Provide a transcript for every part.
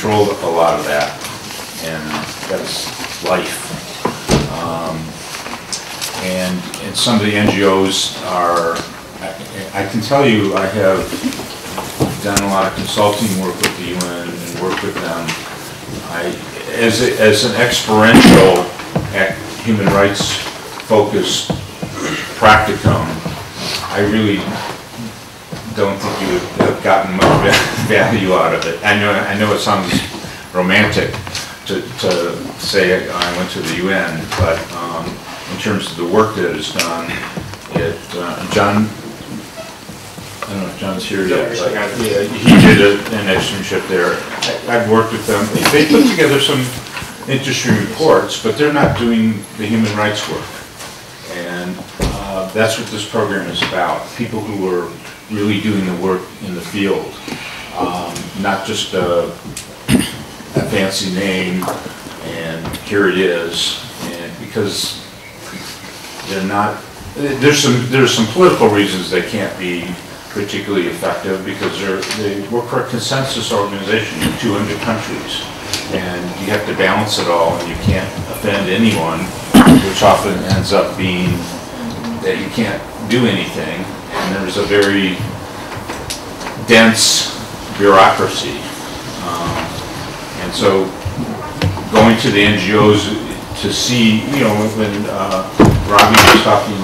controlled a lot of that, and that's life. And some of the NGOs are, I can tell you, I have done a lot of consulting work with the UN and work with them. As an experiential human rights focused practicum, I really don't think you would have gotten much value out of it. I know it sounds romantic to say I went to the UN, but in terms of the work that is done, John, I don't know if John's here yet, but yeah, he did an externship there. I've worked with them. They put together some interesting reports, but they're not doing the human rights work. And that's what this program is about. People who are really doing the work in the field, not just a fancy name and here it is. And because they're not, there's some political reasons they can't be particularly effective, because they work for a consensus organization in 200 countries, and you have to balance it all, and you can't offend anyone, which often ends up being that you can't do anything, and there's a very dense bureaucracy. And so going to the NGOs to see, you know, when Robbie was talking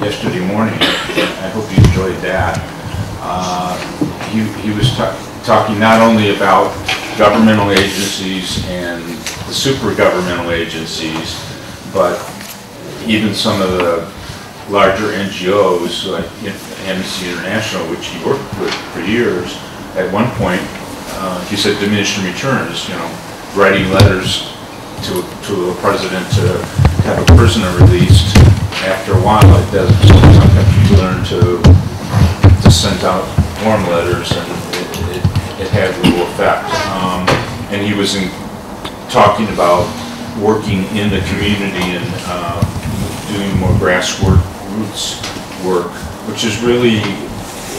yesterday morning, I hope you enjoyed that. He was talking not only about governmental agencies and the super governmental agencies, but even some of the larger NGOs like Amnesty International, which he worked with for years. At one point, he said diminishing returns, you know, writing letters to a president to have a prisoner released. After a while, it does. Sometimes you learn to send out warm letters, and it had little effect. And he was talking about working in the community and doing more grassroots work, which is really,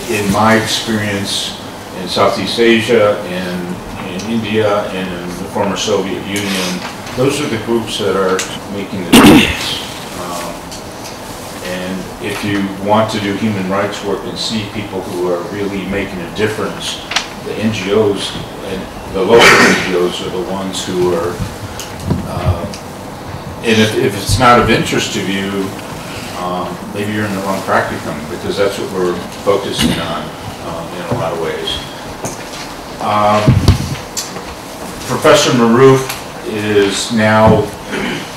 in my experience, in Southeast Asia, in India, and in the former Soviet Union, those are the groups that are making the difference. And if you want to do human rights work and see people who are really making a difference, the NGOs and the local NGOs are the ones who are, and if it's not of interest to you, maybe you're in the wrong practicum, because that's what we're focusing on in a lot of ways. Professor Maroof is now,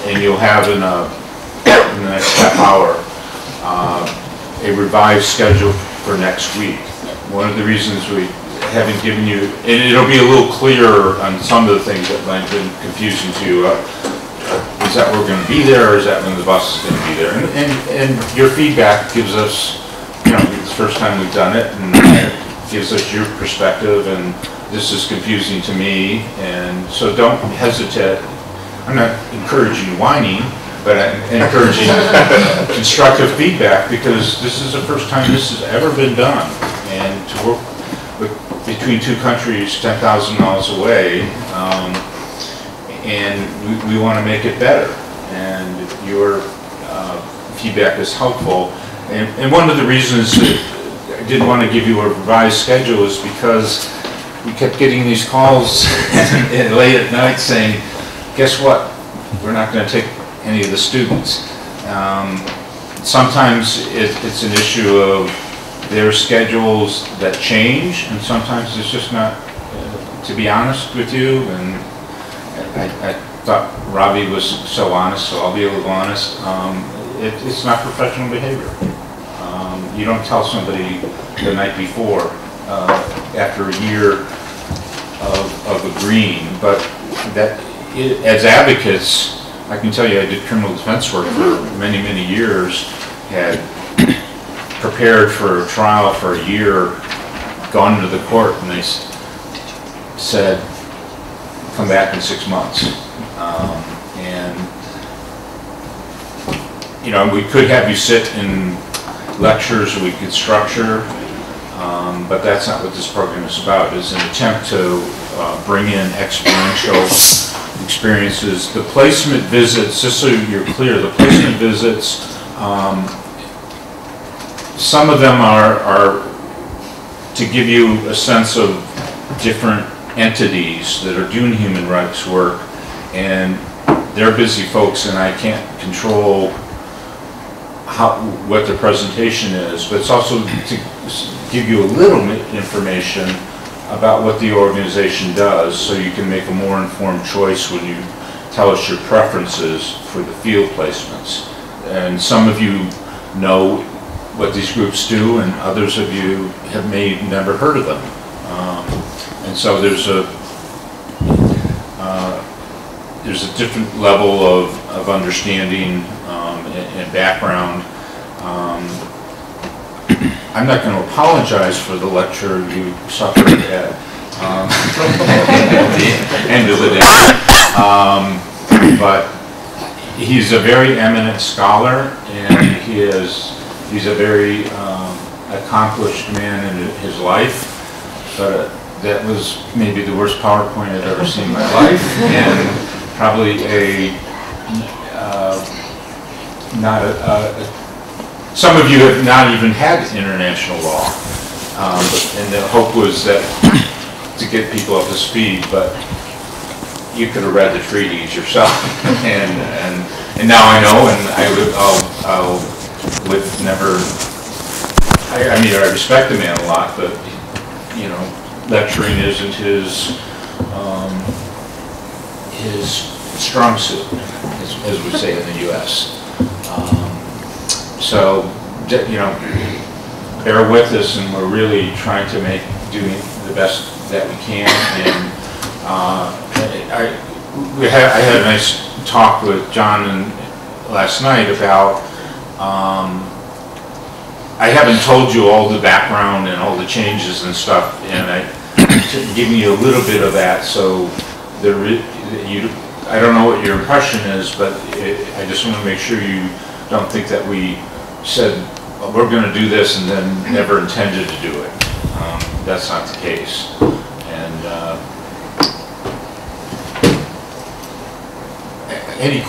and you'll have in the next half hour, a revised schedule for next week. One of the reasons we haven't given you, and it'll be a little clearer on some of the things that might have been confusing to you, is that we're going to be there, or is that when the bus is going to be there? And your feedback gives us, you know, it's the first time we've done it, and it gives us your perspective, and this is confusing to me, and so don't hesitate. I'm not encouraging whining, but I'm encouraging constructive feedback, because this is the first time this has ever been done, and to work between two countries 10,000 miles away, and we want to make it better, and your feedback is helpful. And one of the reasons that I didn't want to give you a revised schedule is because we kept getting these calls late at night saying, guess what, we're not going to take any of the students. Sometimes it's an issue of their schedules that change, and sometimes it's just not, to be honest with you, and I thought Robbie was so honest, so I'll be a little honest. It's not professional behavior. You don't tell somebody the night before, after a year of agreeing, but that as advocates, I can tell you I did criminal defense work for many, many years, had prepared for a trial for a year, gone into the court, and they said, come back in 6 months. And, you know, we could have you sit in lectures we could structure, But that's not what this program is about. It's an attempt to bring in experiential experiences. The placement visits, just so you're clear, the placement visits, some of them are to give you a sense of different entities that are doing human rights work, and they're busy folks, and I can't control what their presentation is, but it's also to give you a little information about what the organization does, so you can make a more informed choice when you tell us your preferences for the field placements. And some of you know what these groups do, and others of you have never heard of them. And so there's a different level of understanding and background. I'm not going to apologize for the lecture you suffered at the end of the day, but he's a very eminent scholar, and he's a very accomplished man in his life, but that was maybe the worst PowerPoint I've ever seen in my life, and probably some of you have not even had international law, and the hope was that to get people up to speed, but you could have read the treaties yourself, and now I know, and I would never. I mean, I respect the man a lot, but you know, lecturing isn't his strong suit, as we say in the U.S. So, you know, bear with us, and we're really trying to doing the best that we can. And I had a nice talk with John last night about. I haven't told you all the background and all the changes and stuff, and I'm giving you a little bit of that, so I don't know what your impression is, but I just want to make sure you don't think that we said, well, we're going to do this and then never intended to do it. That's not the case. And any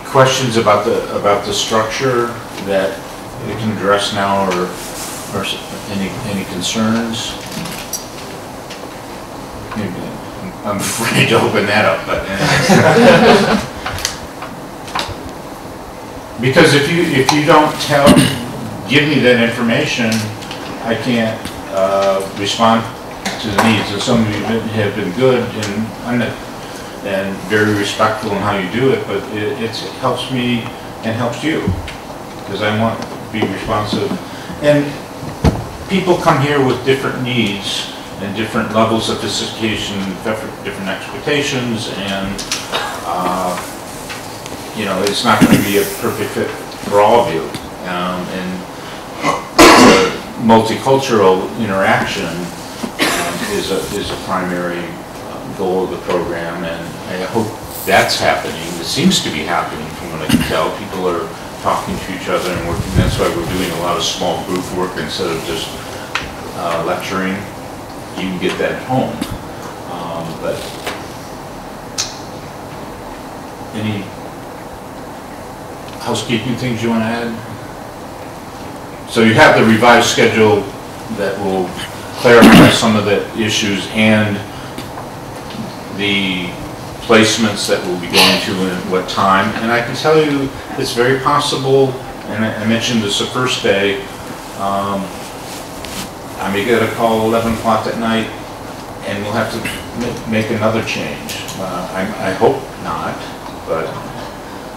questions about the structure that we can address now, or any concerns? Maybe I'm afraid to open that up, but because if you don't give me that information, I can't respond to the needs. And some of you have been good and very respectful in how you do it, but it helps me and helps you, because I want to be responsive. And people come here with different needs and different levels of sophistication, different expectations, and you know, it's not going to be a perfect fit for all of you. And the multicultural interaction is a primary goal of the program, and I hope that's happening. It seems to be happening from what I can tell. People are talking to each other and working. That's why we're doing a lot of small group work instead of just lecturing. You can get that at home. But any housekeeping things you want to add? So you have the revised schedule that will clarify some of the issues and the placements that we'll be going to and at what time. And I can tell you it's very possible, and I mentioned this the first day, I may get a call 11 o'clock at night and we'll have to make another change. I hope not, but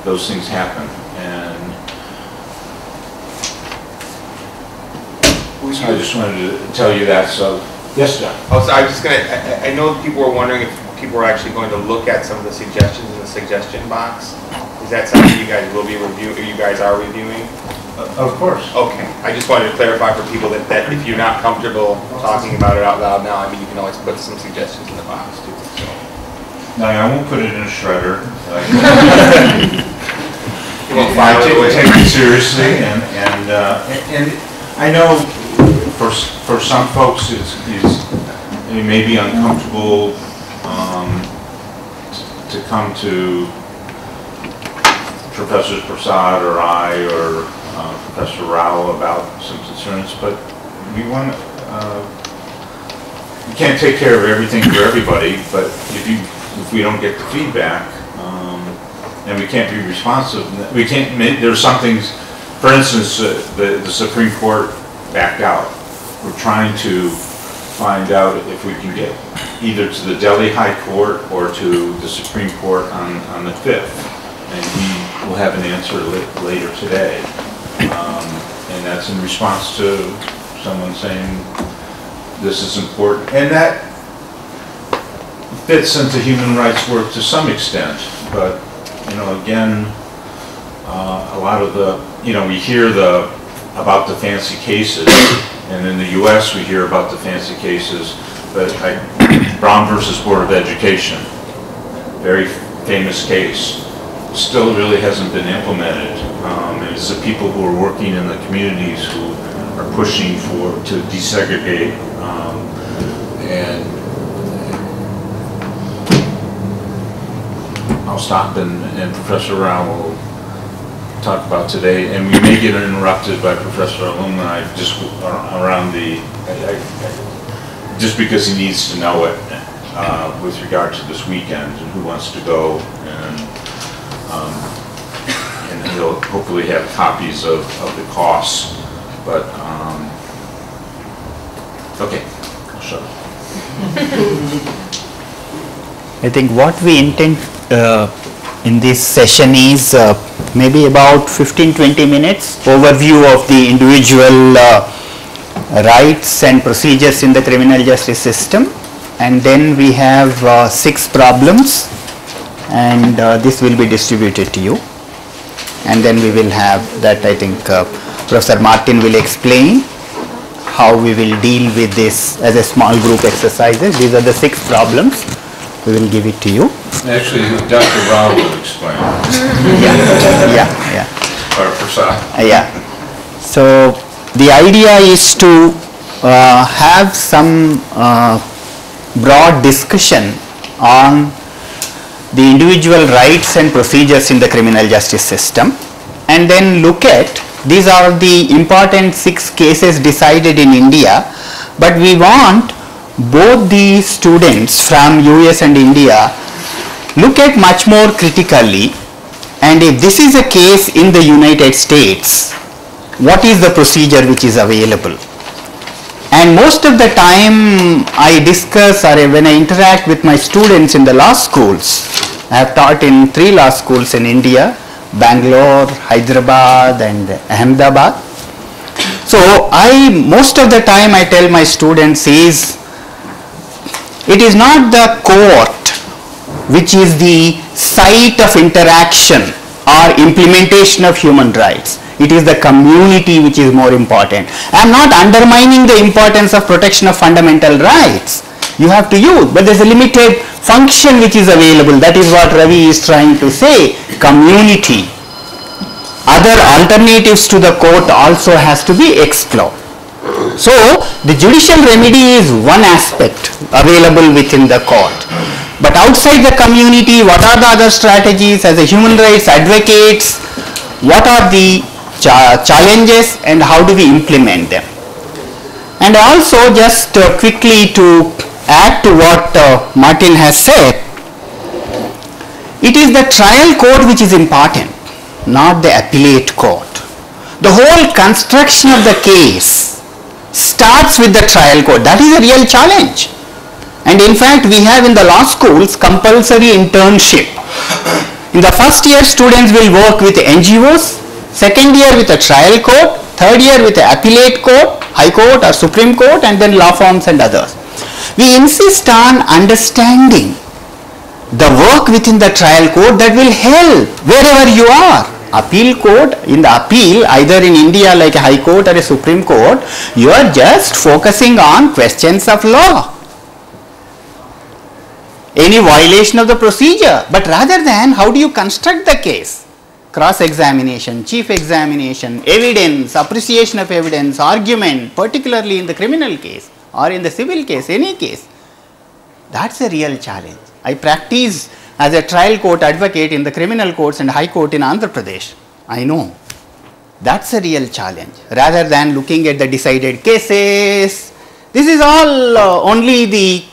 those things happen. And so I just wanted to tell you that. So, yes, John? Oh, so I was just going to, I know people were wondering if people are actually going to look at some of the suggestions in the suggestion box. Is that something you guys will be reviewing, or you guys are reviewing? Of course. Okay. I just wanted to clarify for people that if you're not comfortable talking about it out loud now, I mean, you can always put some suggestions in the box too. So. No, I won't put it in a shredder. You won't file it away. Take it seriously, and I know for some folks, it may be uncomfortable to come to Professor Prasad or I or Professor Rao about some concerns, but we want to, we can't take care of everything for everybody, but if we don't get the feedback, and we can't be responsive, we can't, there's some things, for instance, the Supreme Court backed out. We're trying to find out if we can get either to the Delhi High Court or to the Supreme Court on the 5th. And we will have an answer later today. And that's in response to someone saying this is important. And that fits into human rights work to some extent. But, you know, again, a lot of the, you know, we hear about the fancy cases, and in the U.S. we hear about the fancy cases, but Brown versus Board of Education, very famous case, still really hasn't been implemented. It's the people who are working in the communities who are pushing to desegregate, and I'll stop and Professor Rao will talk about today, and we may get interrupted by Professor Alumni just around just because he needs to know it with regard to this weekend and who wants to go, and he'll hopefully have copies of the costs. But okay, I'll shut up. I think what we intend in this session is maybe about 15-20 minutes overview of the individual rights and procedures in the criminal justice system, and then we have 6 problems, and this will be distributed to you, and then we will have that. I think Professor Martin will explain how we will deal with this as a small group exercises. These are the 6 problems. We will give it to you. Actually, Dr. Rao will explain. Yeah. Or Prasad. Yeah. So the idea is to have some broad discussion on the individual rights and procedures in the criminal justice system, and then look at, these are the important 6 cases decided in India, but we want both the students from US and India look at much more critically, and if this is a case in the United States, what is the procedure which is available? And most of the time I discuss, or when I interact with my students in the law schools, I have taught in 3 law schools in India, Bangalore, Hyderabad and Ahmedabad. So most of the time I tell my students is, it is not the court which is the site of interaction or implementation of human rights. It is the community which is more important. I am not undermining the importance of protection of fundamental rights. You have to use, but there is a limited function which is available. That is what Ravi is trying to say, community. Other alternatives to the court also has to be explored. So the judicial remedy is one aspect available within the court. But outside the community, what are the other strategies as a human rights advocates? What are the challenges and how do we implement them? And also, just quickly to add to what Martin has said, it is the trial court which is important, not the appellate court. The whole construction of the case starts with the trial court. That is a real challenge. And in fact, we have in the law schools compulsory internship. In the first year, students will work with NGOs, second year with a trial court, third year with an appellate court, high court or Supreme Court, and then law firms and others. We insist on understanding the work within the trial court that will help wherever you are. Appeal court, in the appeal, either in India like a high court or a Supreme Court, you are just focusing on questions of law, any violation of the procedure, but rather than how do you construct the case. cross-examination, chief examination, evidence, appreciation of evidence, argument, particularly in the criminal case or in the civil case, any case. That's a real challenge. I practice as a trial court advocate in the criminal courts and high court in Andhra Pradesh. I know. That's a real challenge. Rather than looking at the decided cases, this is all only the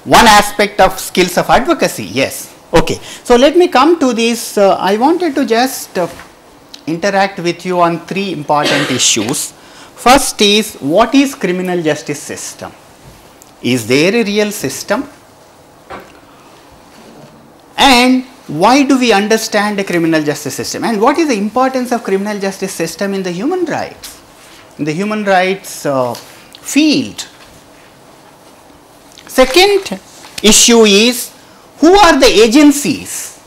one aspect of skills of advocacy. Yes. Okay. So let me come to this. I wanted to just interact with you on three important issues. First is, what is criminal justice system? Is there a real system? And why do we understand a criminal justice system? And what is the importance of criminal justice system in the human rights? In the human rights field. Second issue is, who are the agencies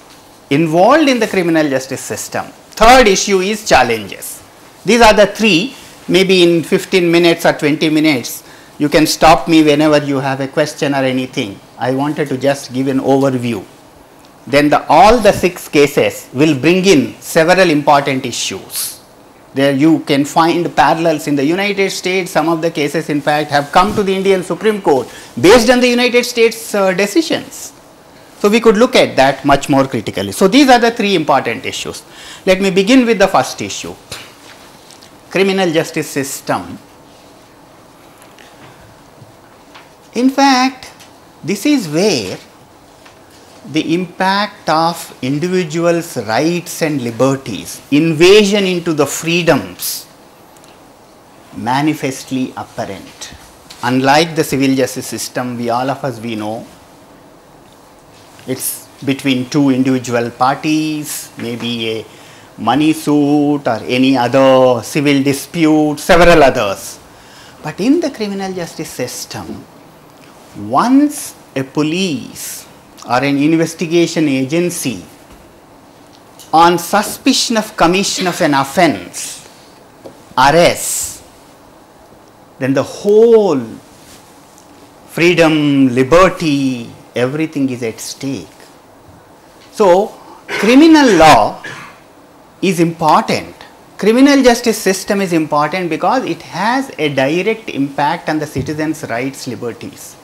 involved in the criminal justice system? Third issue is challenges. These are the three. Maybe in 15 minutes or 20 minutes, you can stop me whenever you have a question or anything. I wanted to just give an overview. Then all the 6 cases will bring in several important issues. There you can find parallels in the United States. Some of the cases in fact have come to the Indian Supreme Court based on the United States decisions. So we could look at that much more critically. So these are the 3 important issues. Let me begin with the first issue. Criminal justice system. In fact, this is where the impact of individuals' rights and liberties, invasion into the freedoms, manifestly apparent. Unlike the civil justice system, we know it's between 2 individual parties, maybe a money suit or any other civil dispute, several others. But in the criminal justice system, once a police or an investigation agency on suspicion of commission of an offence arrests, then the whole freedom, liberty, everything is at stake. So, criminal law is important. Criminal justice system is important because it has a direct impact on the citizens' rights, liberties.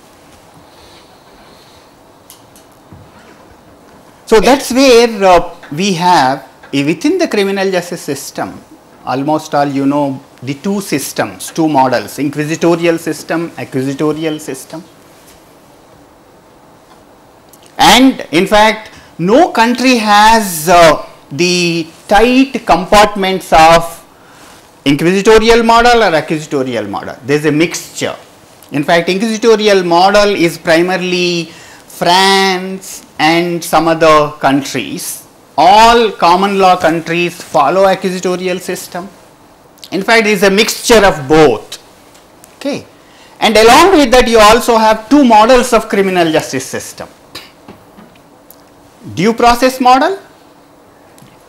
So that's where we have, within the criminal justice system, almost all the 2 systems, 2 models, inquisitorial system, acquisitorial system. And in fact, no country has the tight compartments of inquisitorial model or acquisitorial model. There is a mixture. In fact, inquisitorial model is primarily France and some other countries. All common law countries follow acquisitorial system. In fact, it is a mixture of both. Okay. And along with that, you also have 2 models of criminal justice system. Due process model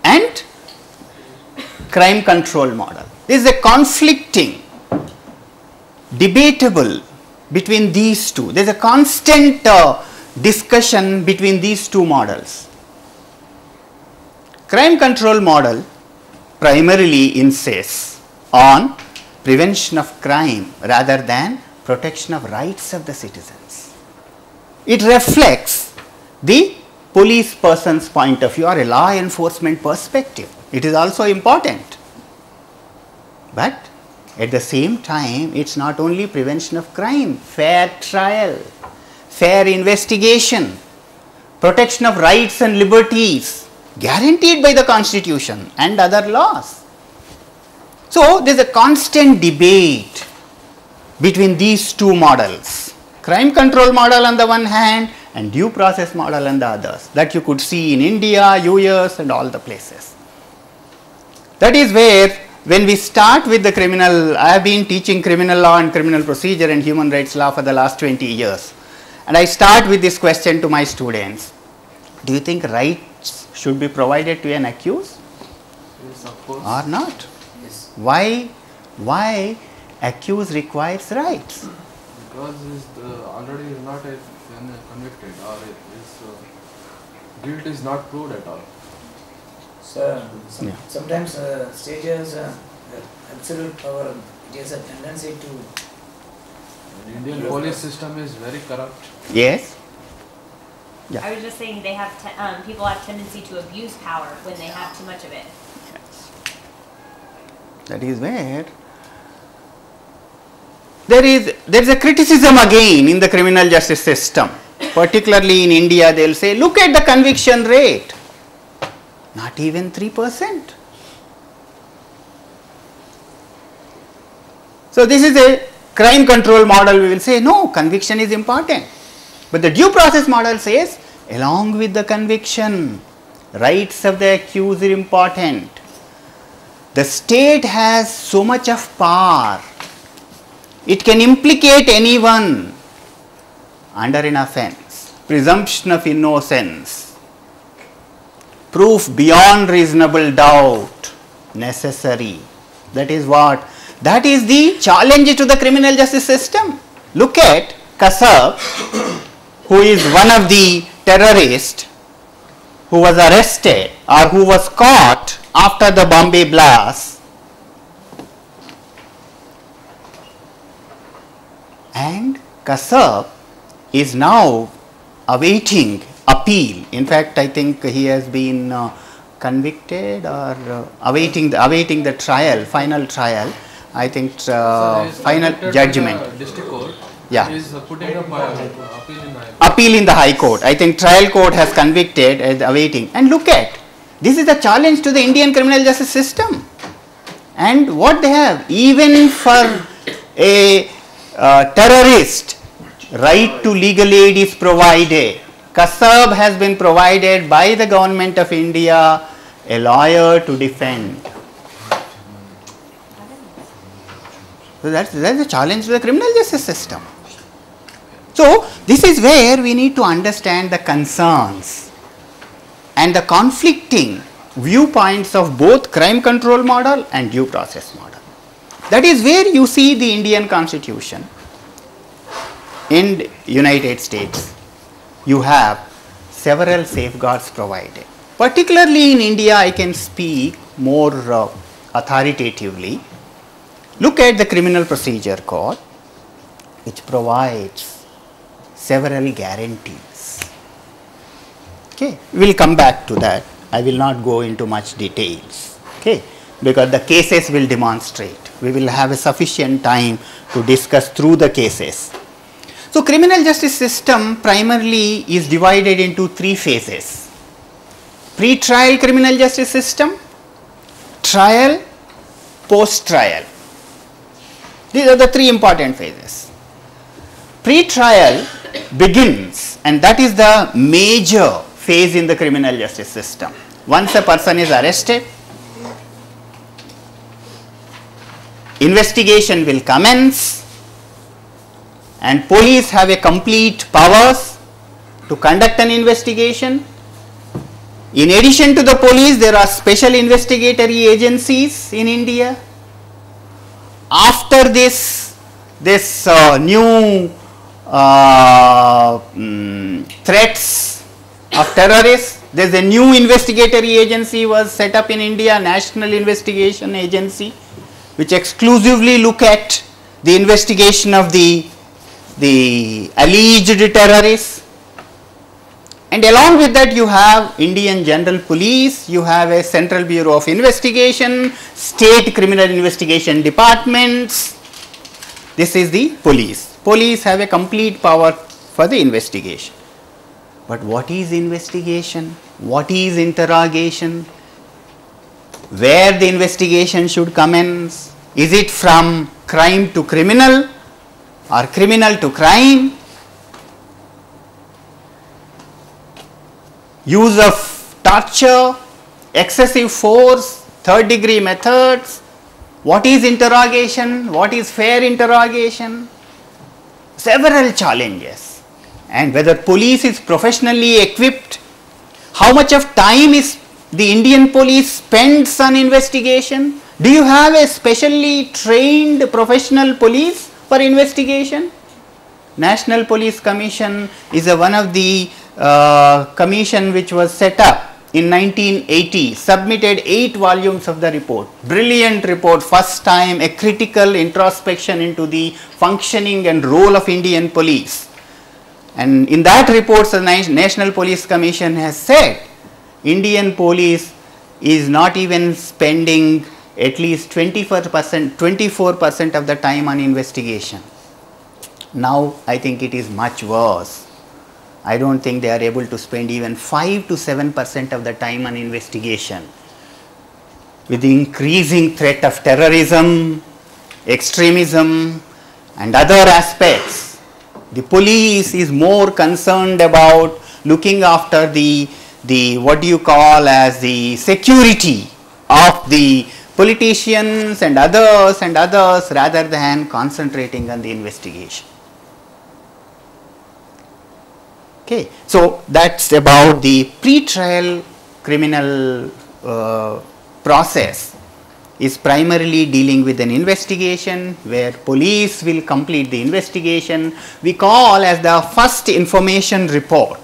and crime control model. There is a conflicting, debatable between these 2. There is a constant discussion between these 2 models. Crime control model primarily insists on prevention of crime rather than protection of rights of the citizens. It reflects the police person's point of view or a law enforcement perspective. It is also important. But at the same time, it is not only prevention of crime, fair trial, fair investigation, protection of rights and liberties guaranteed by the Constitution and other laws. So there is a constant debate between these 2 models, crime control model on the one hand and due process model on the others, that you could see in India, US and all the places. That is where, when we start with the criminal, I have been teaching criminal law and criminal procedure and human rights law for the last 20 years. And I start with this question to my students. Do you think rights should be provided to an accused? Yes, of course. Or not? Yes. Why accused requires rights? Because already is not convicted or guilt is not proved at all. So, Yeah. sometimes stages absolute power, it has a tendency to. The Indian police system is very corrupt. Yes. Yeah. I was just saying they have people have tendency to abuse power when they have too much of it. That is where there is a criticism again in the criminal justice system, particularly in India. They will say, look at the conviction rate, not even 3%. So this is a crime control model. We will say no, conviction is important, but the due process model says along with the conviction, rights of the accused are important. The state has so much of power, it can implicate anyone under an offence, presumption of innocence, proof beyond reasonable doubt necessary. That is what? That is the challenge to the criminal justice system. Look at Kasab, who is one of the terrorists who was arrested or who was caught after the Bombay blast, and Kasab is now awaiting appeal. In fact, I think he has been convicted or awaiting the trial, final trial. I think final judgment. District court. Yeah. Is putting up appeal in the Appeal in the High Court. I think trial court has convicted and awaiting. And look at, this is a challenge to the Indian criminal justice system. And what they have, even for a terrorist, right to legal aid is provided. Kasab has been provided by the government of India a lawyer to defend. So that's a challenge to the criminal justice system. So this is where we need to understand the concerns and the conflicting viewpoints of both crime control model and due process model. That is where you see the Indian Constitution. In United States, you have several safeguards provided. Particularly in India, I can speak more authoritatively. Look at the Criminal Procedure Code, which provides several guarantees. Okay, we will come back to that. I will not go into much details, okay, because the cases will demonstrate. We will have a sufficient time to discuss through the cases. So, criminal justice system primarily is divided into three phases: pre-trial criminal justice system, trial, post-trial. These are the three important phases. Pre-trial begins, and that is the major phase in the criminal justice system. Once a person is arrested, investigation will commence, and police have a complete powers to conduct an investigation. In addition to the police, there are special investigatory agencies in India. After this new threats of terrorists, there is a new investigatory agency was set up in India, National Investigation Agency, which exclusively look at the investigation of the alleged terrorists. And along with that, you have Indian General Police, you have a Central Bureau of Investigation, State Criminal Investigation Departments. This is the police. Police have a complete power for the investigation. But what is investigation? What is interrogation? Where the investigation should commence? Is it from crime to criminal or criminal to crime? Use of torture, excessive force, third degree methods. What is interrogation? What is fair interrogation? Several challenges. And whether police is professionally equipped, how much of time is the Indian police spends on investigation? Do you have a specially trained professional police for investigation? National Police Commission is one of the commission which was set up in 1980 submitted 8 volumes of the report. Brilliant report, first time a critical introspection into the functioning and role of Indian police. And in that report, the National Police Commission has said Indian police is not even spending at least 24% of the time on investigation. Now I think it is much worse. I don't think they are able to spend even 5 to 7% of the time on investigation. With the increasing threat of terrorism, extremism and other aspects, the police is more concerned about looking after the what do you call as the security of the politicians and others rather than concentrating on the investigation. Okay, so that's about the pre-trial criminal process is primarily dealing with an investigation where police will complete the investigation. We call as the first information report,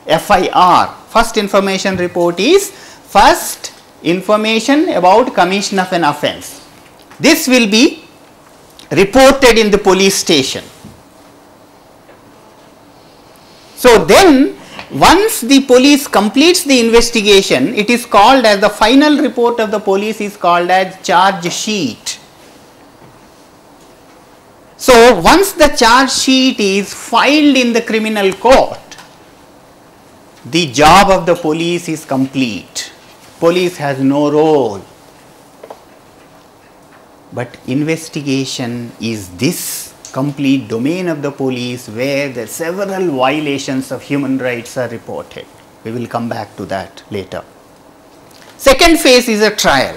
FIR. First information report is first information about commission of an offence. This will be reported in the police station. So then once the police completes the investigation, it is called as the final report of the police is called as charge sheet. So once the charge sheet is filed in the criminal court, the job of the police is complete. Police has no role. But investigation is this complete domain of the police where the several violations of human rights are reported. We will come back to that later. Second phase is a trial.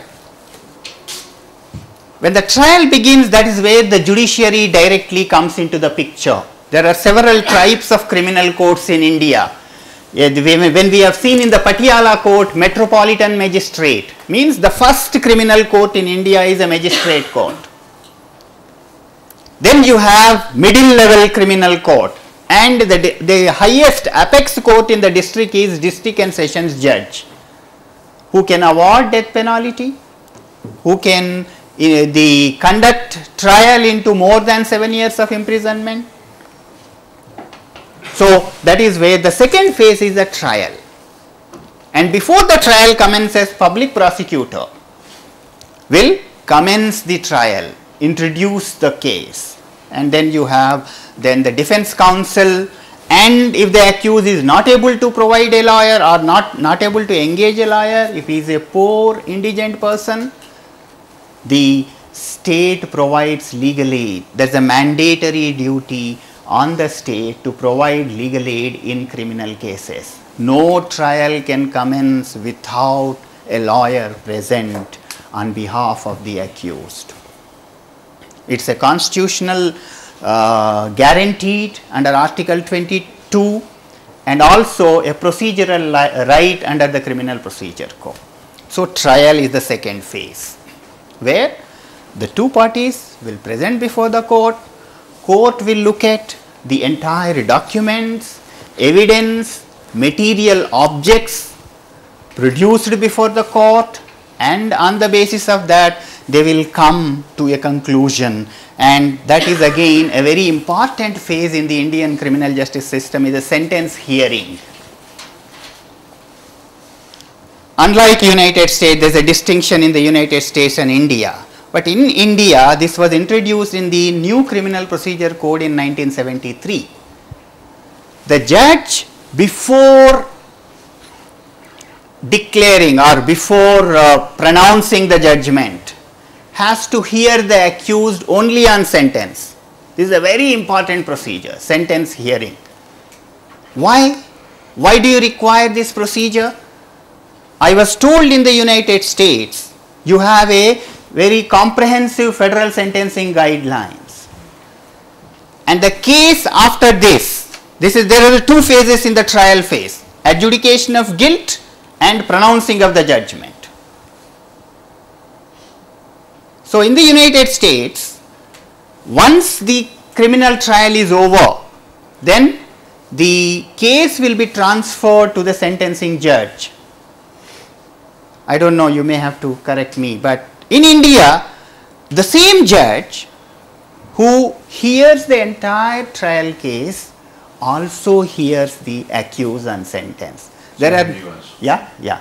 When the trial begins, that is where the judiciary directly comes into the picture. There are several types of criminal courts in India. When we have seen in the Patiala court, Metropolitan Magistrate, means the first criminal court in India is a magistrate court. Then you have middle level criminal court, and the highest apex court in the district is district and sessions judge, who can award death penalty, who can conduct trial into more than 7 years of imprisonment. So that is where the second phase is a trial, and before the trial commences, public prosecutor will commence the trial, introduce the case, and then you have then the defense counsel, and if the accused is not able to provide a lawyer or not able to engage a lawyer, if he is a poor indigent person, the state provides legal aid. There is a mandatory duty on the state to provide legal aid in criminal cases. No trial can commence without a lawyer present on behalf of the accused. It's a constitutional guaranteed under Article 22 and also a procedural right under the Criminal Procedure Code. So trial is the second phase where the two parties will present before the court. Court will look at the entire documents, evidence, material objects produced before the court, and on the basis of that they will come to a conclusion, and that is again a very important phase in the Indian criminal justice system, is a sentence hearing. Unlike United States, there is a distinction in the United States and India. But in India, this was introduced in the new Criminal Procedure Code in 1973. The judge, before declaring or before pronouncing the judgment, has to hear the accused only on sentence. This is a very important procedure, sentence hearing. Why? Why do you require this procedure? I was told in the United States, you have a very comprehensive federal sentencing guidelines, and the case after this there are two phases in the trial phase: adjudication of guilt and pronouncing of the judgment. So in the United States, once the criminal trial is over, then the case will be transferred to the sentencing judge, I don't know, you may have to correct me, but in India, the same judge who hears the entire trial case also hears the accused and sentence. There are, yeah,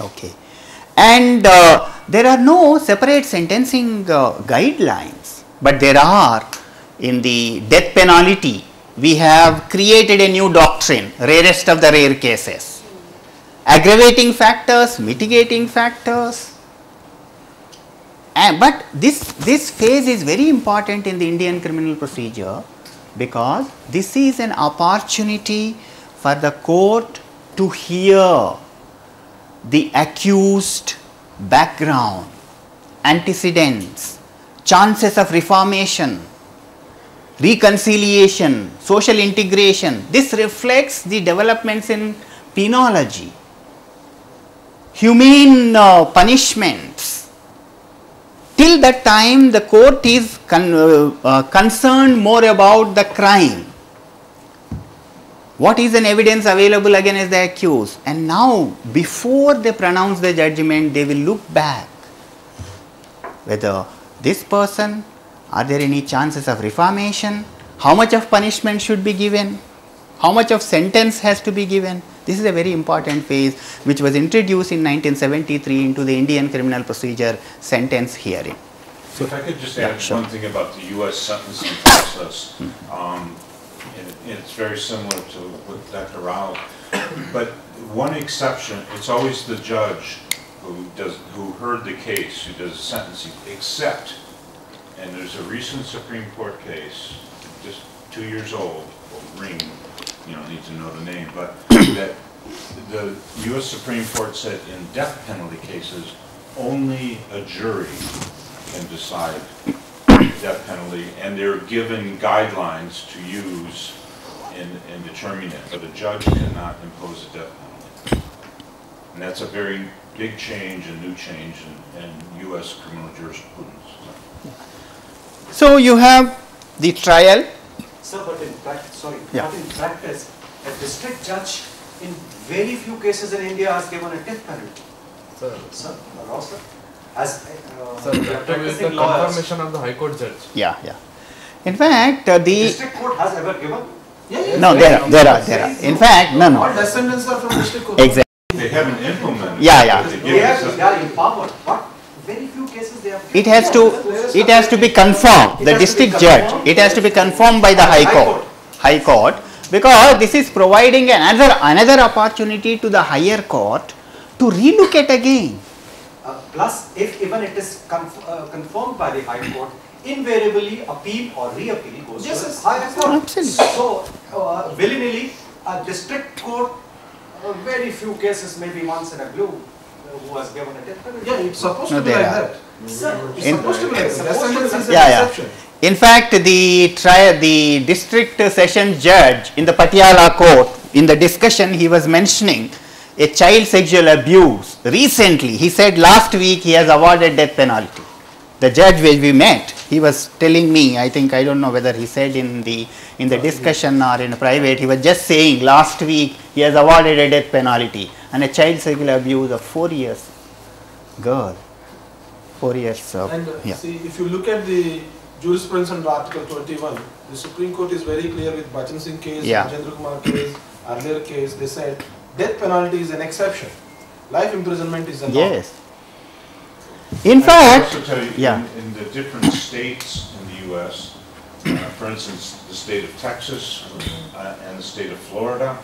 okay. And there are no separate sentencing guidelines, but there are in the death penalty. We have created a new doctrine, rarest of the rare cases. Aggravating factors, mitigating factors. But this phase is very important in the Indian criminal procedure because this is an opportunity for the court to hear the accused background, antecedents, chances of reformation, reconciliation, social integration. This reflects the developments in penology, humane punishments. Till that time, the court is concerned more about the crime. What is an evidence available against the accused? And now, before they pronounce the judgment, they will look back whether this person, are there any chances of reformation? How much of punishment should be given? How much of sentence has to be given? This is a very important phase which was introduced in 1973 into the Indian criminal procedure sentence hearing. So if I could just add one thing about the U.S. sentencing process. And it's very similar to what Dr. Rao, but one exception, it's always the judge who heard the case, who does the sentencing, except, and there's a recent Supreme Court case, just 2 years old, Ring, you don't need to know the name, but that the U.S. Supreme Court said in death penalty cases, only a jury can decide death penalty, and they're given guidelines to use in determining it, but a judge cannot impose a death penalty. And that's a very big change, a new change in U.S. criminal jurisprudence. So you have the trial. Sir, but in practice, Yeah. but in practice, a district judge in very few cases in India has given a death penalty. Sir, sir, as Sir, that is the practicing lawyers, confirmation of the High Court judge. Yeah. In fact, the district court has ever given. no, there are. In fact, no. All descendants are from district court. Exactly. They haven't implemented. Yeah. They are empowered, but very few cases they have given. It has to be confirmed. The district judge. It has to be confirmed by the High Court, because this is providing another opportunity to the higher court to relook it again. Plus, if even it is confirmed by the High Court, invariably appeal or reappeal goes to the High Court. Absolutely. So, willy-nilly, a district court, very few cases, maybe once in a blue, who has given a death penalty. Yeah, it's supposed No, to be there like are. that. Sir, It's supposed to be like that. Descendants is an Yeah. exception. In fact, the district sessions judge in the Patiala court, in the discussion he was mentioning a child sexual abuse. Recently, he said last week he has awarded death penalty. The judge which we met, he was telling me, I don't know whether he said in the discussion or in private, he was just saying last week he has awarded a death penalty and a child sexual abuse of 4 years girl. 4 years. And Yeah. see, if you look at the jurisprudence under Article 21, the Supreme Court is very clear with Bachan Singh case, Yeah. Chandra Kumar case, earlier case, they said death penalty is an exception. Life imprisonment is a law. Yes. In I fact, can also tell you, yeah. in the different states in the U.S., for instance, the state of Texas and the state of Florida,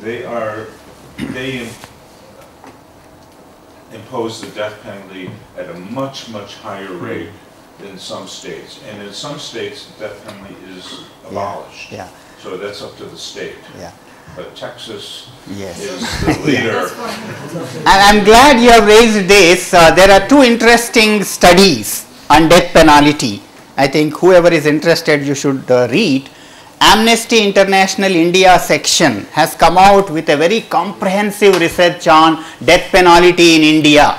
they impose the death penalty at a much higher rate than some states. And in some states, the death penalty is abolished. Yeah. So that's up to the state. Yeah. But Texas Yes. is the leader. And I'm glad you have raised this. There are two interesting studies on death penalty. I think whoever is interested, you should read. Amnesty International India section has come out with a very comprehensive research on death penalty in India.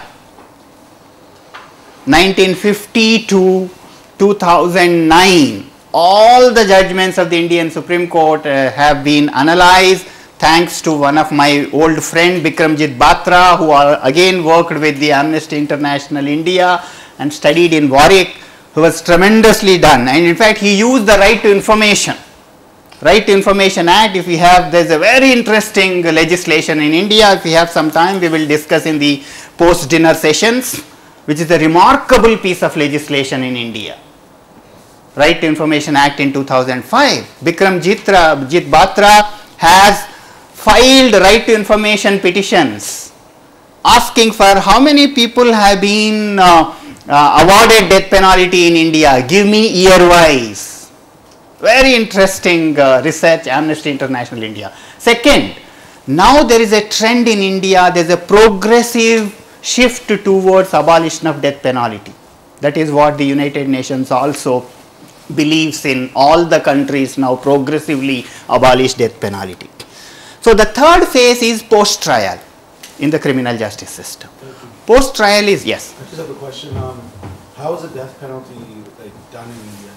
1950 to 2009. All the judgments of the Indian Supreme Court have been analyzed. thanks to one of my old friend Bikramjit Batra, who again worked with the Amnesty International India and studied in Warwick, who was tremendously done. And in fact, he used the Right to Information. Right to Information Act, if we have, there is a very interesting legislation in India. If we have some time, we will discuss in the post-dinner sessions, which is a remarkable piece of legislation in India. Right to Information Act in 2005. Bikramjit Batra has filed right to information petitions asking for how many people have been awarded death penalty in India. Give me year-wise. Very interesting research, Amnesty International India. Second, now there is a trend in India, there is a progressive shift towards abolition of death penalty. That is what the United Nations also believes in. All the countries now progressively abolish death penalty. So the third phase is post-trial in the criminal justice system. Post-trial is, yes. I just have a question. How is the death penalty done in India?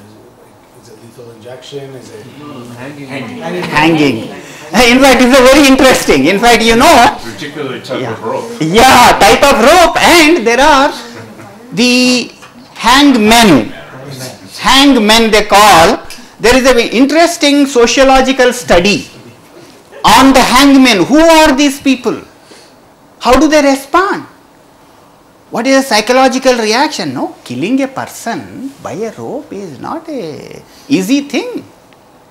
Is it lethal injection? Is it Hanging. In fact, it's a very interesting. In fact, you know. Particularly type of rope. Yeah, type of rope, and there are the hangmen. Hangmen they call. There is an interesting sociological study on the hangmen. Who are these people? How do they respond? What is the psychological reaction? No, killing a person by a rope is not a easy thing.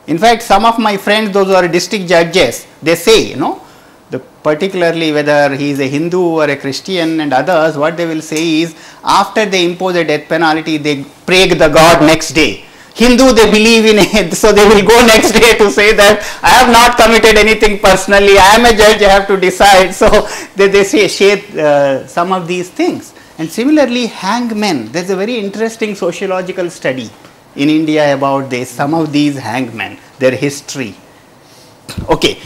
In fact, some of my friends, those who are district judges, they say, particularly whether he is a Hindu or a Christian and others, what they will say is, after they impose a death penalty, they pray the God next day. Hindu, they believe in it, so they will go next day to say that I have not committed anything personally, I am a judge, I have to decide. So they say, share some of these things. And similarly, hangmen, there is a very interesting sociological study in India about this, some of these hangmen, their history. Okay.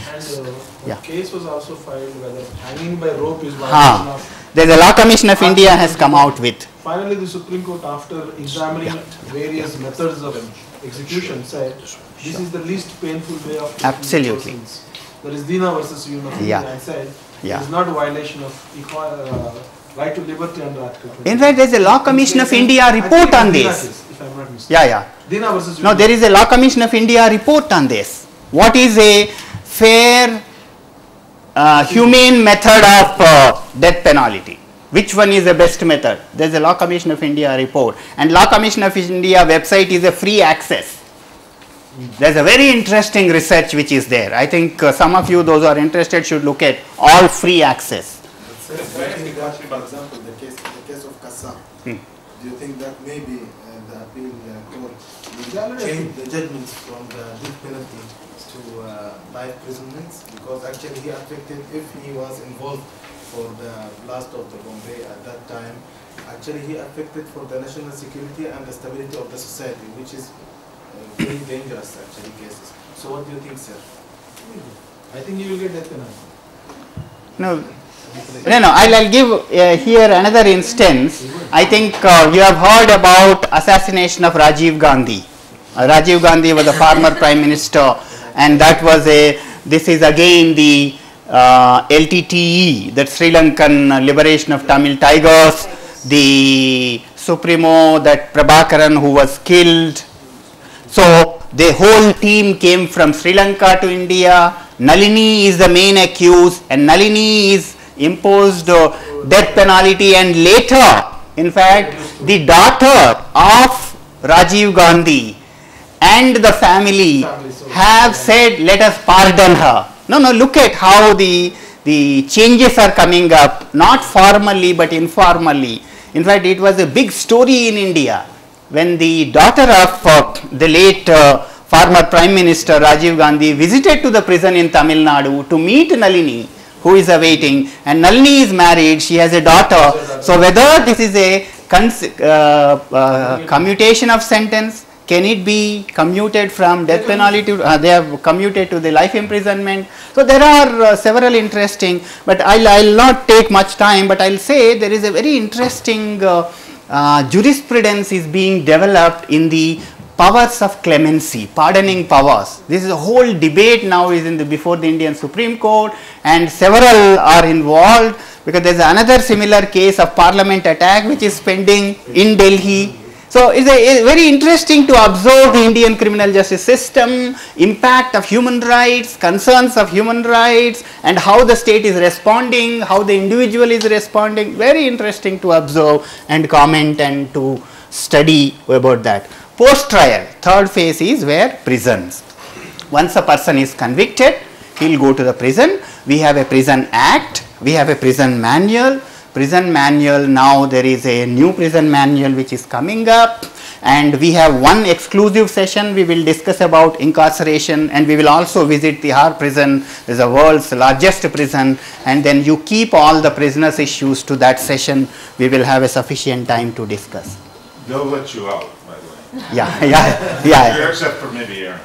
And a case was also filed whether hanging by rope is violation of... There is a Law Commission of India has come out with. Finally, the Supreme Court, after examining various methods of execution, said this is the least painful way of killing Absolutely. persons. That is Dina versus Union of India, and said it is not a violation of right to liberty under Article 20. In fact, there is a Law Commission of India report on this. If I'm not mistaken. Dina versus No, there is a Law Commission of India report on this. What is a fair, humane method of death penalty? Which one is the best method? There is a Law Commission of India report, and Law Commission of India website is a free access. There is a very interesting research which is there. I think some of you, those who are interested, should look at all free access. For example, the case of Kassam, do you think that maybe the appeal court will change the judgments from the death penalty to life imprisonments? Because actually he affected, if he was involved for the blast of the Bombay at that time, actually he affected for the national security and the stability of the society, which is very dangerous actually cases. So what do you think, sir? I think you will get death penalty. No, I'll give here another instance. I think you have heard about assassination of Rajiv Gandhi. Rajiv Gandhi was the former Prime Minister, and that was this is again the LTTE, that Sri Lankan Liberation of Tamil Tigers, the Supremo, that Prabhakaran, who was killed. So the whole team came from Sri Lanka to India. Nalini is the main accused, and Nalini is imposed death penalty, and later, in fact, the daughter of Rajiv Gandhi and the family have said, let us pardon her. No, look at how the changes are coming up, not formally but informally. In fact, it was a big story in India when the daughter of the late former Prime Minister Rajiv Gandhi visited to the prison in Tamil Nadu to meet Nalini, who is awaiting, and Nalini is married, she has a daughter. So whether this is a commutation of sentence, can it be commuted from death penalty to, they have commuted to the life imprisonment. So there are several interesting, but I'll not take much time, but I'll say there is a very interesting jurisprudence is being developed in the powers of clemency, pardoning powers. This is a whole debate now is in the before the Indian Supreme Court, and several are involved because there is another similar case of parliament attack which is pending in Delhi. So it's very interesting to observe the Indian criminal justice system, impact of human rights, concerns of human rights, and how the state is responding, how the individual is responding. Very interesting to observe and comment and to study about that. Post-trial, third phase is where prisons. Once a person is convicted, he will go to the prison. We have a prison act, we have a prison manual. Prison manual, now there is a new prison manual which is coming up, and we have one exclusive session we will discuss about incarceration, and we will also visit the Har prison, is the world's largest prison, and then you keep all the prisoners issues to that session. We will have a sufficient time to discuss. They'll let you out, by the way. Yeah. Except for maybe Aaron.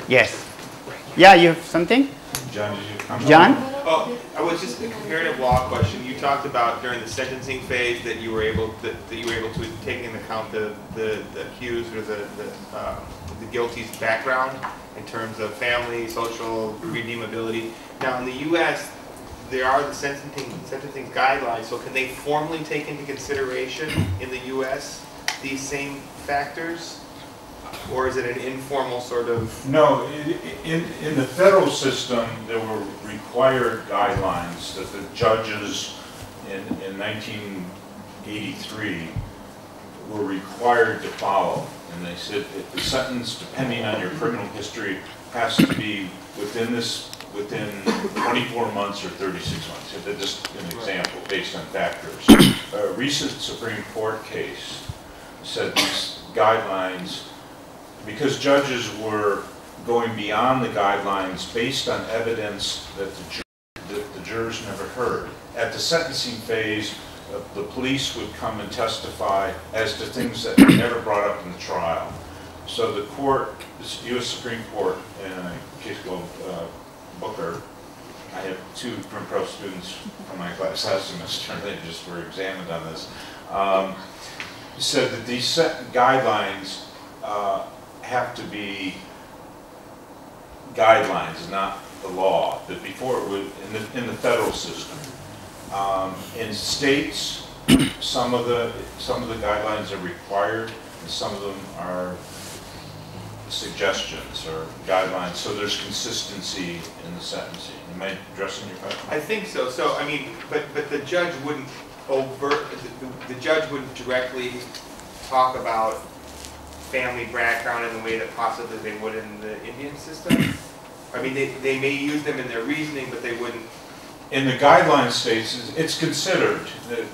Yes. Yeah, you have something? John, did you comment? John? Oh, I was just a comparative law question. You talked about during the sentencing phase that you were able to take into account the accused or the guilty's background in terms of family, social redeemability. Now in the U.S., there are the sentencing guidelines. So can they formally take into consideration in the U.S. these same factors? Or is it an informal sort of? No, in the federal system, there were required guidelines that the judges in 1983 were required to follow. And they said that the sentence, depending on your criminal history, has to be within 24 months or 36 months. So that's just an example based on factors. A recent Supreme Court case said these guidelines, because judges were going beyond the guidelines based on evidence that the jurors never heard. At the sentencing phase, the police would come and testify as to things that were never brought up in the trial. So the court, the U.S. Supreme Court, in a case called Booker, I have two pro students from my class last semester, they just were examined on this, said that these guidelines have to be guidelines, not the law. That before it was in the federal system. In states, some of the guidelines are required, and some of them are suggestions or guidelines. So there's consistency in the sentencing. Am I addressing your question? I think so. So I mean, but the judge wouldn't the judge wouldn't directly talk about family background in the way that possibly they would in the Indian system? I mean, they may use them in their reasoning, but they wouldn't. In the guideline states, it's considered that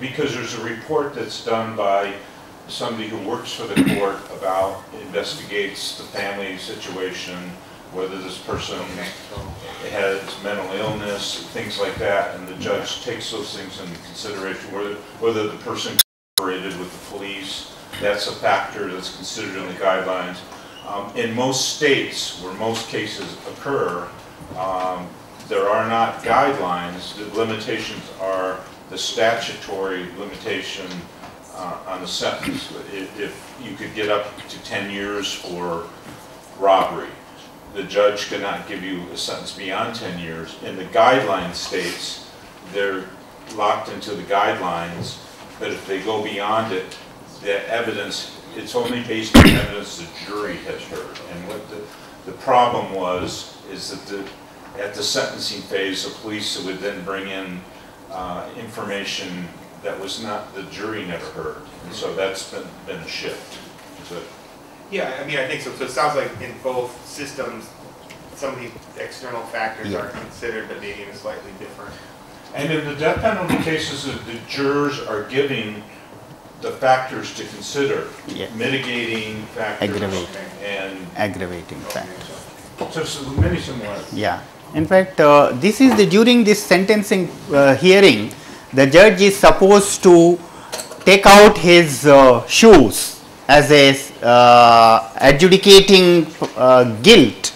because there's a report that's done by somebody who works for the court about, investigates the family situation, whether this person has mental illness, things like that, and the judge takes those things into consideration, whether the person cooperated with the police. That's a factor that's considered in the guidelines. In most states where most cases occur, there are not guidelines. The limitations are the statutory limitation on the sentence. If you could get up to 10 years for robbery, the judge cannot give you a sentence beyond 10 years. In the guideline states, they're locked into the guidelines, but if they go beyond it, the evidence, it's only based on evidence the jury has heard. And what the problem was is that at the sentencing phase, the police would then bring in information that was not, the jury never heard. And so that's been a shift. Yeah, I mean, I think so. So it sounds like in both systems, some of these external factors are considered, but maybe in a slightly different. And in the death penalty cases, the jurors are giving the factors to consider, mitigating factors and aggravating factors. So many similarities. Yeah. In fact, this is during this sentencing hearing, the judge is supposed to take out his shoes as a adjudicating guilt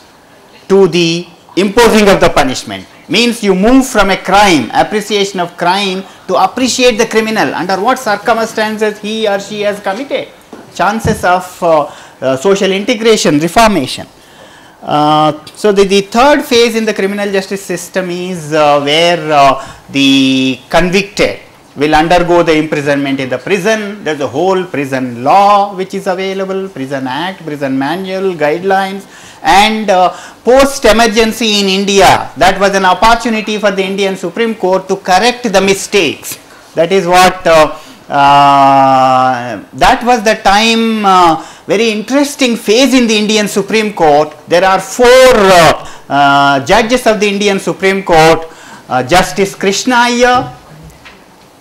to the imposing of the punishment. Means you move from a crime, appreciation of crime, to appreciate the criminal, under what circumstances he or she has committed. Chances of social integration, reformation. So the third phase in the criminal justice system is where the convicted will undergo the imprisonment in the prison. There is a whole prison law which is available, prison act, prison manual, guidelines, and post-emergency in India, that was an opportunity for the Indian Supreme Court to correct the mistakes. That is what, that was the time, very interesting phase in the Indian Supreme Court. There are 4 judges of the Indian Supreme Court, Justice Krishna Iyer,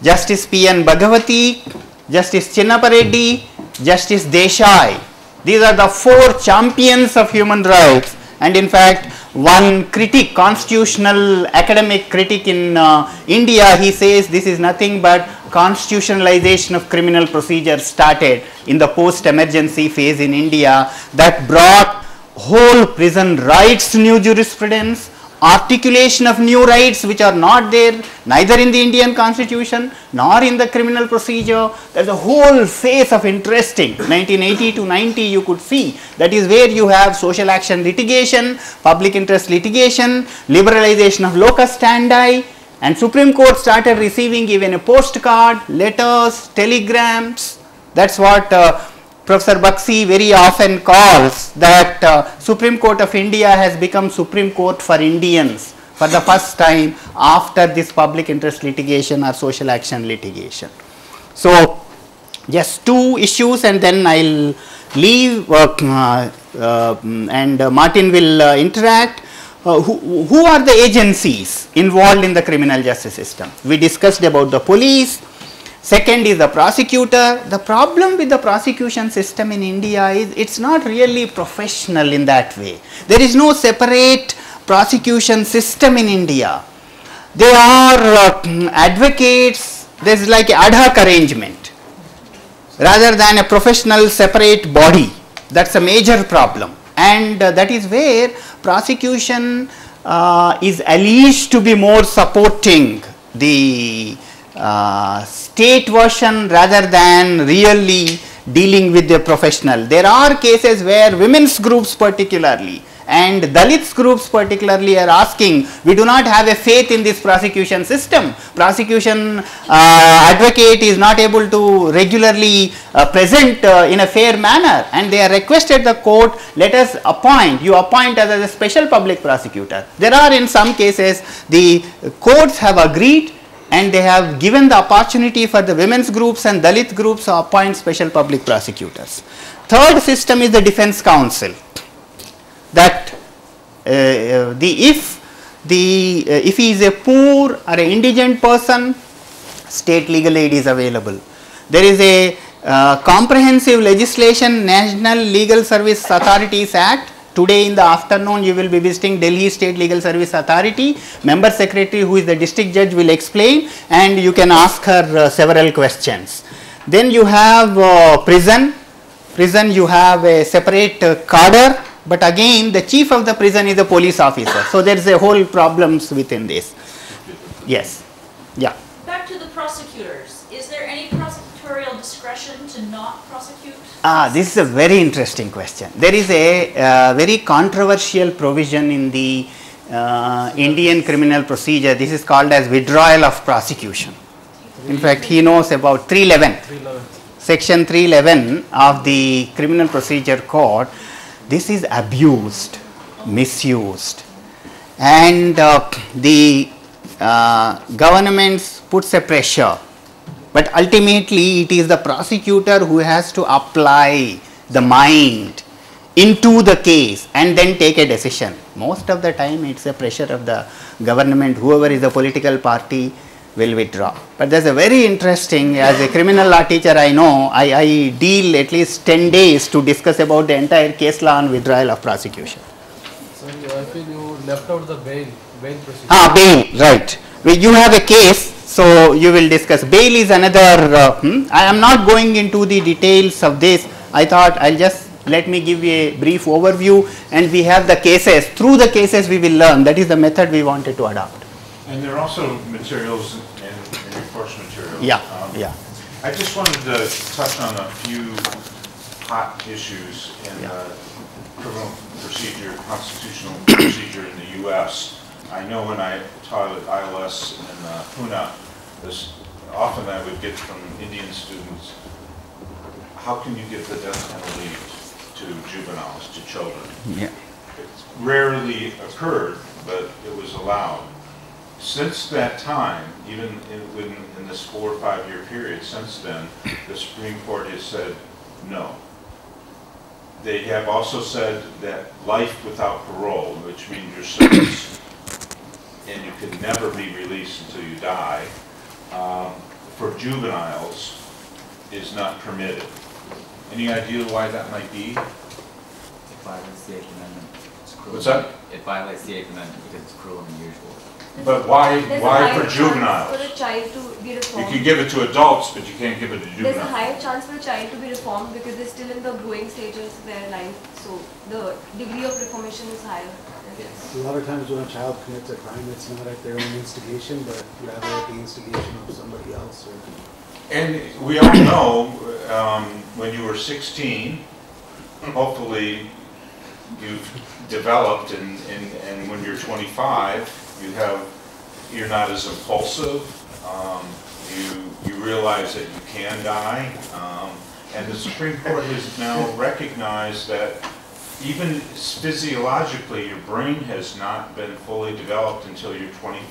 Justice P.N. Bhagavati, Justice Chinnapareddy, Justice Desai. These are the 4 champions of human rights, and in fact one critic, constitutional academic critic in India, he says this is nothing but constitutionalization of criminal procedure started in the post-emergency phase in India that brought whole prison rights new jurisprudence, articulation of new rights which are not there neither in the Indian constitution nor in the criminal procedure. There is a whole phase of interesting 1980 to 90 you could see, that is where you have social action litigation, public interest litigation, liberalization of locus standi, and Supreme Court started receiving even a postcard, letters, telegrams. That is what Professor Bakshi very often calls that Supreme Court of India has become Supreme Court for Indians for the first time after this public interest litigation or social action litigation. So, just 2 issues and then I will leave and Martin will interact. Who are the agencies involved in the criminal justice system? We discussed about the police. Second is the prosecutor. The problem with the prosecution system in India is it's not really professional in that way. There is no separate prosecution system in India. They are advocates, there is like ad hoc arrangement rather than a professional separate body. That is a major problem, and that is where prosecution is alleged to be more supporting the state version rather than really dealing with the professional. There are cases where women's groups particularly and Dalits groups particularly are asking, we do not have a faith in this prosecution system. Prosecution advocate is not able to regularly present in a fair manner, and they are requested the court, let us appoint, you appoint us as a special public prosecutor. There are in some cases the courts have agreed and they have given the opportunity for the women's groups and Dalit groups to appoint special public prosecutors. Third system is the defense counsel. That if he is a poor or an indigent person, state legal aid is available. There is a comprehensive legislation, National Legal Service Authorities Act. Today in the afternoon you will be visiting Delhi State Legal Service Authority. Member Secretary, who is the district judge, will explain and you can ask her several questions. Then you have prison. Prison you have a separate cadre, but again the chief of the prison is a police officer. So there is a whole problems within this. Yes. Yeah. Back to the prosecutors. Is there any prosecutorial discretion to not prosecute? This is a very interesting question. There is a very controversial provision in the Indian criminal procedure. This is called as withdrawal of prosecution. In fact, he knows about 311. Section 311 of the Criminal Procedure Code. This is abused, misused, and the government puts a pressure, but ultimately it is the prosecutor who has to apply the mind into the case and then take a decision. Most of the time it's a pressure of the government, whoever is the political party will withdraw. But there's a very interesting, as a criminal law teacher I know, I deal at least 10 days to discuss about the entire case law on withdrawal of prosecution. So I feel you left out the bail procedure. Bail, right. You have a case, so you will discuss. Bail is another, I am not going into the details of this. I thought I'll just let me give you a brief overview, and we have the cases. Through the cases we will learn. That is the method we wanted to adopt. And there are also materials and recourse materials. Yeah, yeah. I just wanted to touch on a few hot issues in criminal procedure, constitutional procedure in the U.S. I know when I taught at ILS in Pune, often I would get from Indian students, how can you give the death penalty to juveniles, to children? Yeah. It rarely occurred, but it was allowed. Since that time, even in this 4 or 5 year period since then, the Supreme Court has said no. They have also said that life without parole, which means your sentence and you can never be released until you die, for juveniles is not permitted. Any idea why that might be? It violates the 8th Amendment. It's cruel. What's that? It violates the 8th Amendment because it's cruel and unusual. But why There's a for higher juveniles? chance for a child to be You reformed. can give it to adults, but you can't give it to There's a juveniles. higher chance for a child to be reformed because they're still in the growing stages of their life. So the degree of reformation is higher. A lot of times when a child commits a crime, it's not at their own instigation, but rather at the instigation of somebody else. And we all know when you were 16, hopefully you've developed, and when you're 25, you're not as impulsive. You realize that you can die, and the Supreme Court has now recognized that even physiologically, your brain has not been fully developed until you're 25.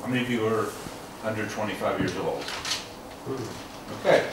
How many of you are under 25 years old? Okay.